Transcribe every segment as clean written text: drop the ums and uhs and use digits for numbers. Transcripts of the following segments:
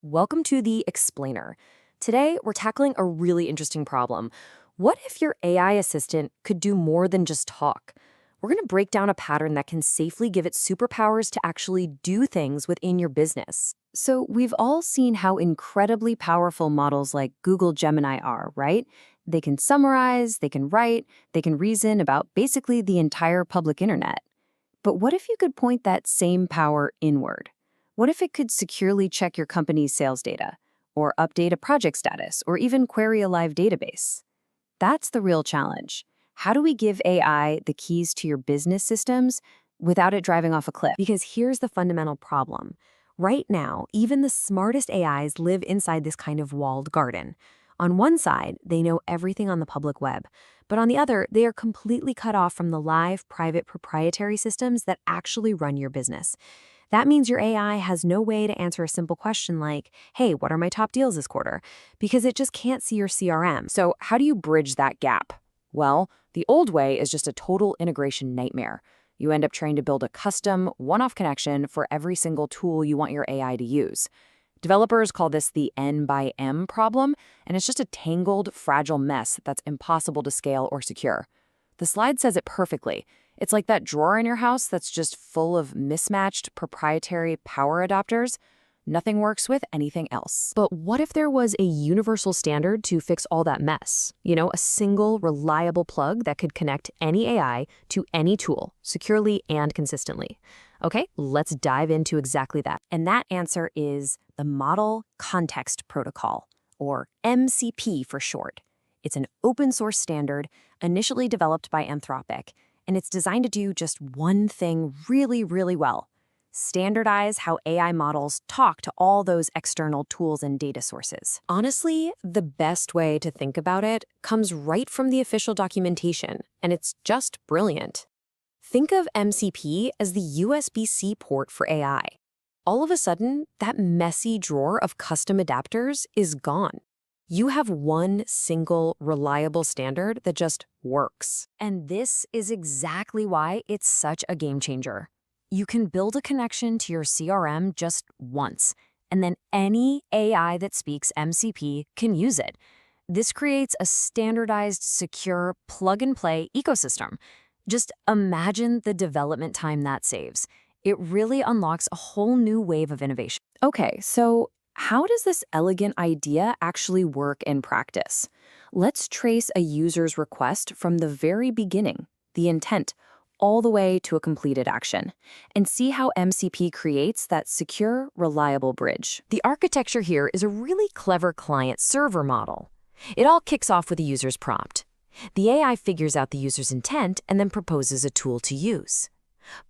Welcome to the Explainer. Today, we're tackling a really interesting problem. What if your AI assistant could do more than just talk? We're going to break down a pattern that can safely give it superpowers to actually do things within your business. So, we've all seen how incredibly powerful models like Google Gemini are, right? They can summarize, they can write, they can reason about basically the entire public internet. But what if you could point that same power inward? What if it could securely check your company's sales data, or update a project status, or even query a live database? That's the real challenge. How do we give AI the keys to your business systems without it driving off a cliff? Because here's the fundamental problem. Right now, even the smartest AIs live inside this kind of walled garden. On one side, they know everything on the public web, but on the other, they are completely cut off from the live, private, proprietary systems that actually run your business. That means your AI has no way to answer a simple question like, hey, what are my top deals this quarter? Because it just can't see your CRM. So how do you bridge that gap? Well, the old way is just a total integration nightmare. You end up trying to build a custom, one-off connection for every single tool you want your AI to use. Developers call this the N by M problem, and it's just a tangled, fragile mess that's impossible to scale or secure. The slide says it perfectly. It's like that drawer in your house that's just full of mismatched proprietary power adapters. Nothing works with anything else. But what if there was a universal standard to fix all that mess? A single, reliable plug that could connect any AI to any tool, securely and consistently. Okay, let's dive into exactly that. And that answer is the Model Context Protocol, or MCP for short. It's an open source standard initially developed by Anthropic, and it's designed to do just one thing really, really well: standardize how AI models talk to all those external tools and data sources. Honestly, the best way to think about it comes right from the official documentation, and it's just brilliant. Think of MCP as the USB-C port for AI. All of a sudden, that messy drawer of custom adapters is gone. You have one single, reliable standard that just works. And this is exactly why it's such a game changer. You can build a connection to your CRM just once, and then any AI that speaks MCP can use it. This creates a standardized, secure, plug-and-play ecosystem. Just imagine the development time that saves. It really unlocks a whole new wave of innovation. Okay, so how does this elegant idea actually work in practice? Let's trace a user's request from the very beginning, the intent, all the way to a completed action, and see how MCP creates that secure, reliable bridge. The architecture here is a really clever client-server model. It all kicks off with a user's prompt. The AI figures out the user's intent and then proposes a tool to use.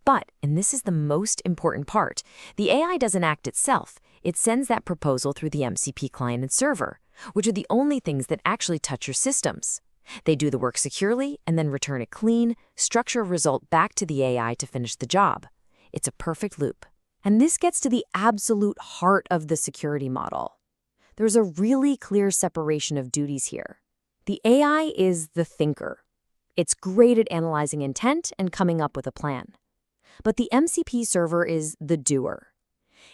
But, and this is the most important part, the AI doesn't act itself. It sends that proposal through the MCP client and server, which are the only things that actually touch your systems. They do the work securely and then return a clean, structured result back to the AI to finish the job. It's a perfect loop. And this gets to the absolute heart of the security model. There's a really clear separation of duties here. The AI is the thinker. It's great at analyzing intent and coming up with a plan. But the MCP server is the doer.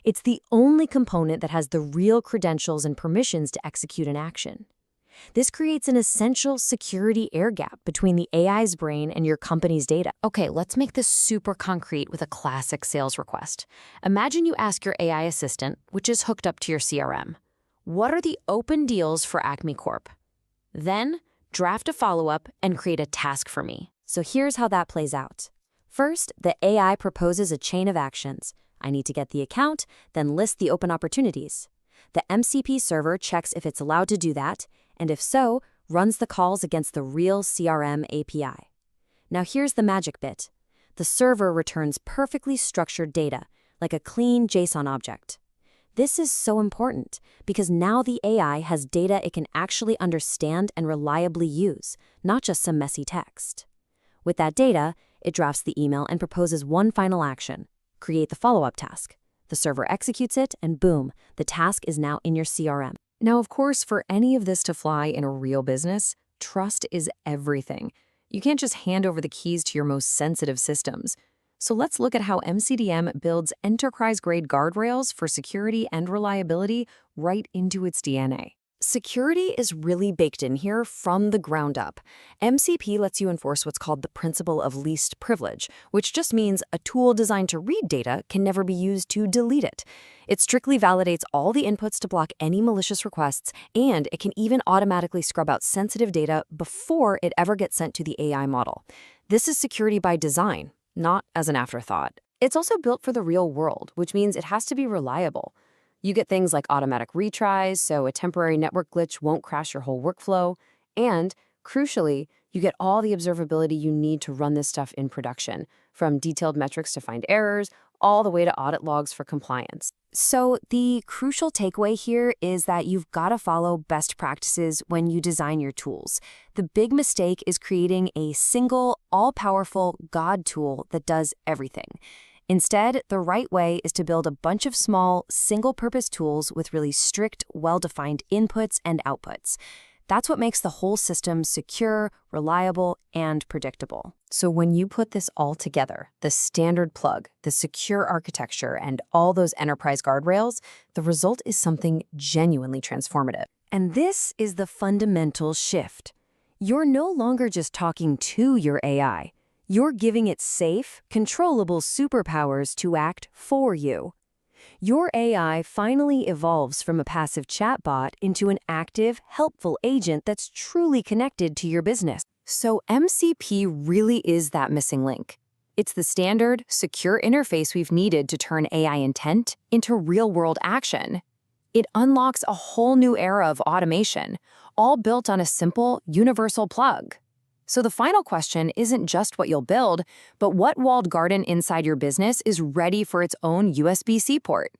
It's the only component that has the real credentials and permissions to execute an action. This creates an essential security air gap between the AI's brain and your company's data. Okay, let's make this super concrete with a classic sales request. Imagine you ask your AI assistant, which is hooked up to your CRM, what are the open deals for Acme Corp? Then, draft a follow-up and create a task for me. So here's how that plays out. First, the AI proposes a chain of actions. I need to get the account, then list the open opportunities. The MCP server checks if it's allowed to do that, and if so, runs the calls against the real CRM API. Now here's the magic bit. The server returns perfectly structured data, like a clean JSON object. This is so important because now the AI has data it can actually understand and reliably use, not just some messy text. With that data, it drafts the email and proposes one final action: create the follow-up task. The server executes it, and boom, the task is now in your CRM. Now, of course, for any of this to fly in a real business, trust is everything. You can't just hand over the keys to your most sensitive systems. So let's look at how MCDM builds enterprise-grade guardrails for security and reliability right into its DNA. Security is really baked in here from the ground up. MCP lets you enforce what's called the principle of least privilege, which just means a tool designed to read data can never be used to delete it. It strictly validates all the inputs to block any malicious requests, and it can even automatically scrub out sensitive data before it ever gets sent to the AI model. This is security by design, not as an afterthought. It's also built for the real world, which means it has to be reliable. You get things like automatic retries, so a temporary network glitch won't crash your whole workflow. And, crucially, you get all the observability you need to run this stuff in production, from detailed metrics to find errors, all the way to audit logs for compliance. So the crucial takeaway here is that you've got to follow best practices when you design your tools. The big mistake is creating a single, all-powerful God tool that does everything. Instead, the right way is to build a bunch of small, single-purpose tools with really strict, well-defined inputs and outputs. That's what makes the whole system secure, reliable, and predictable. So when you put this all together, the standard plug, the secure architecture, and all those enterprise guardrails, the result is something genuinely transformative. And this is the fundamental shift. You're no longer just talking to your AI. You're giving it safe, controllable superpowers to act for you. Your AI finally evolves from a passive chatbot into an active, helpful agent that's truly connected to your business. So MCP really is that missing link. It's the standard, secure interface we've needed to turn AI intent into real-world action. It unlocks a whole new era of automation, all built on a simple, universal plug. So the final question isn't just what you'll build, but what walled garden inside your business is ready for its own USB-C port.